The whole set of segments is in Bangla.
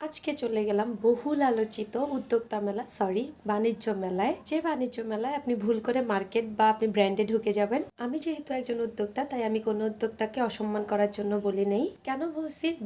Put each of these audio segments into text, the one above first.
আজকে চলে গেলাম বহুল আলোচিত উদ্যোক্তা মেলা, সরি বাণিজ্য মেলায়। যে বাণিজ্য মেলায় আপনি ভুল করে মার্কেট বা আপনি ব্র্যান্ডে ঢুকে যাবেন। আমি যেহেতু একজন উদ্যোক্তা, তাই আমি কোনো উদ্যোক্তাকে অসম্মান করার জন্য বলি নেই। কেন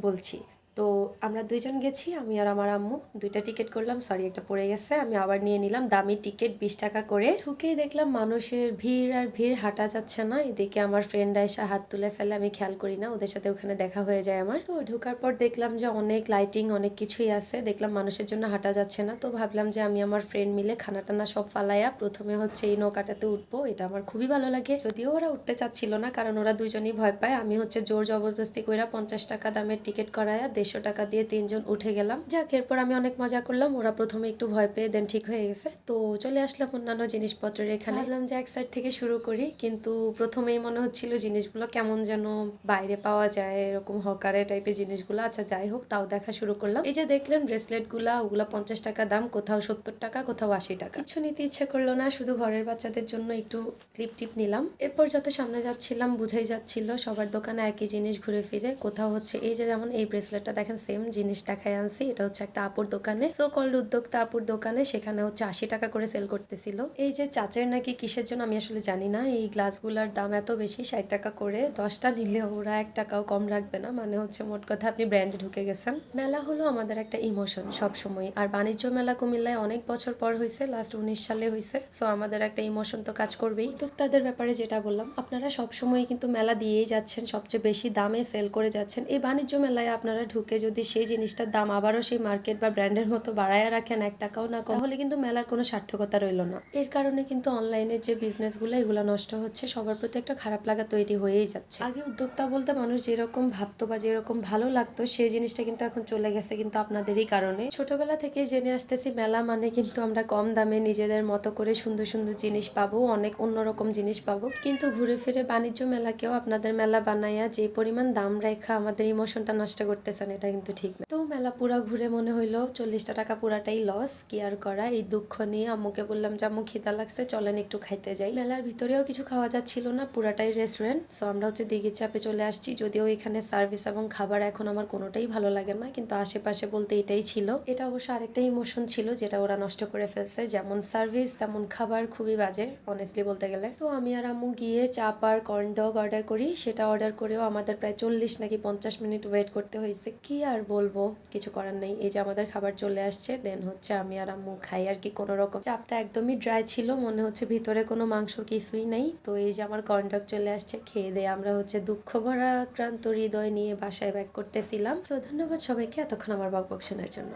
বলছি। তো আমরা দুইজন গেছি, আমি আর আমার আম্মু। দুইটা টিকিট করলাম, সরি একটা পড়ে গেছে, আমি আবার নিয়ে নিলাম। দামি টিকিট 20 টাকা করে। ঢুকেই দেখলাম মানুষের ভিড় আর ভিড়, হাঁটা যাচ্ছে না। এদিকে আমার ফ্রেন্ড এসে হাত তুলে ফেলে, আমি খেয়াল করি না, ওদের সাথে ওখানে দেখা হয়ে যায় আমার। তো ঢোকার পর দেখলাম যে অনেক লাইটিং, অনেক কিছুই আছে। দেখলাম মানুষের জন্য হাঁটা যাচ্ছে না। তো ভাবলাম যে আমি আমার ফ্রেন্ড মিলে খানা টানা সব ফালাইয়া প্রথমে হচ্ছে এই নৌকাটাতে উঠবো। এটা আমার খুবই ভালো লাগে। যদিও ওরা উঠতে চাচ্ছিল না, কারণ ওরা দুজনই ভয় পায়। আমি হচ্ছে জোর জবরদস্তি কইরা 50 টাকা দামের টিকিট করায়া 150 টাকা দিয়ে 3জন উঠে গেলাম। যাক, এরপর আমি অনেক মজা করলাম। ওরা প্রথমে একটু ভয় পেয়ে দেন ঠিক হয়ে গেছে। তো চলে আসলাম অন্যান্য জিনিসপত্রের এখানে। ভাবলাম যে এক সাইড থেকে শুরু করি, কিন্তু প্রথমেই মনে হচ্ছিল জিনিসগুলো কেমন যেন বাইরে পাওয়া যায়, এরকম হকারে টাইপের জিনিসগুলো। আচ্ছা যাই হোক, তাও দেখা শুরু করলাম। এই যে দেখলেন ব্রেসলেট গুলা, ওগুলা 50 টাকা দাম, কোথাও 70 টাকা, কোথাও 80 টাকা। কিছু নিতে ইচ্ছে করলো না, শুধু ঘরের বাচ্চাদের জন্য একটু ক্লিপ টিপ নিলাম। এরপর যত সামনে যাচ্ছিলাম বুঝাই যাচ্ছিল সবার দোকানে একই জিনিস ঘুরে ফিরে। কোথাও হচ্ছে এই যে যেমন এই ব্রেসলেটটা দেখেন, সেম জিনিস দেখায় আনছি। এটা হচ্ছে একটা আপুর দোকানে, সো কল্ড উদ্যোক্তা আপুর দোকানে। সেখানে হচ্ছে 80 টাকা করে সেল করতেছিল। এই যে চাচের নাকি কিসের জন্য আমি আসলে জানি না, এই গ্লাসগুলার দাম এত বেশি, 60 টাকা করে। 10টা নিলে ওরা 1 টাকাও কম রাখবে না। মানে হচ্ছে মোট কথা আপনি ব্র্যান্ডে ঢুকে গেছেন। মেলা হলো আমাদের একটা ইমোশন সব সময়। আর বাণিজ্য মেলা কুমিল্লায় অনেক বছর পর হয়েছে, লাস্ট 19 সালে হয়েছে। সো আমাদের একটা ইমোশন তো কাজ করবেই। উদ্যোক্তাদের ব্যাপারে যেটা বললাম, আপনারা সবসময় কিন্তু মেলা দিয়েই যাচ্ছেন, সবচেয়ে বেশি দামে সেল করে যাচ্ছেন। এই বাণিজ্য মেলায় আপনারা ঢুকে যদি সেই জিনিসটার দাম আবারও সেই মার্কেট বা ব্র্যান্ডের মতো বাড়ায় রাখেন 1 টাকাও না কম, তাহলে কিন্তু মেলার কোনো সার্থকতা রইল না। এর কারণে কিন্তু অনলাইনে যে বিজনেসগুলো, এগুলো নষ্ট হচ্ছে। সবার প্রতি একটা খারাপ লাগা তৈরি হয়েই যাচ্ছে। আগে উদ্যোক্তা বলতে মানুষ যেরকম ভাবতো বা যেরকম ভালো লাগতো, সেই জিনিসটা কিন্তু এখন চলে গেছে, কিন্তু আপনাদেরই কারণে। ছোটবেলা থেকে জেনে আসতেছি মেলা মানে কিন্তু আমরা কম দামে নিজেদের মতো করে সুন্দর সুন্দর জিনিস পাবো, অনেক অন্যরকম জিনিস পাবো। কিন্তু ঘুরে ফিরে বাণিজ্য মেলাকেও আপনাদের মেলা বানাইয়া যে পরিমাণ দাম রেখা আমাদের ইমোশনটা নষ্ট করতেছেন, এটা কিন্তু ঠিক না। তো মেলা পুরা ঘুরে মনে হইলো 40টা টাকা পুরাটাই লস। কি আর করা, এই দুঃখ নিয়ে আম্মুকে বললাম যে আম্মু খিদা লাগছে, চলেন একটু খাইতে যাই। মেলার ভিতরেও কিছু খাওয়া যাচ্ছিল না, পুরাটাই রেস্টুরেন্ট। সো আমরা হচ্ছে দিঘির চাপে চলে আসছি। যদিও এখানে সার্ভিস এবং খাবার এখন আমার কোনোটাই ভালো লাগে না, কিন্তু আশেপাশে বলতে এটাই ছিল। এটা অবশ্য আরেকটা ইমোশন ছিল যেটা ওরা নষ্ট করে ফেলছে। যেমন সার্ভিস তেমন খাবার খুবই বাজে, অনেস্টলি বলতে গেলে। তো আমি আর আম্মু গিয়ে চাপ আর কর্ন ডগ অর্ডার করি। সেটা অর্ডার করেও আমাদের প্রায় 40 নাকি 50 মিনিট ওয়েট করতে হয়েছে। কি আর বলবো, কিছু করার নেই। এই যে আমাদের খাবার চলে আসছে, দেন হচ্ছে আমি আর আম্মু খাই আর কি কোনো রকম। চাপটা একদমই ড্রাই ছিল, মনে হচ্ছে ভিতরে কোনো মাংস কিছুই নেই। তো এই যে আমার কর্ন ডগ চলে আসছে, খেয়ে দিয়ে আমরা হচ্ছে দুঃখ ভরা ক্রান্ত হৃদয় নিয়ে বাসায় ব্যাক করতেছিলাম। সো ধন্যবাদ সবাইকে এতক্ষণ আমার বকবক শোনার জন্য।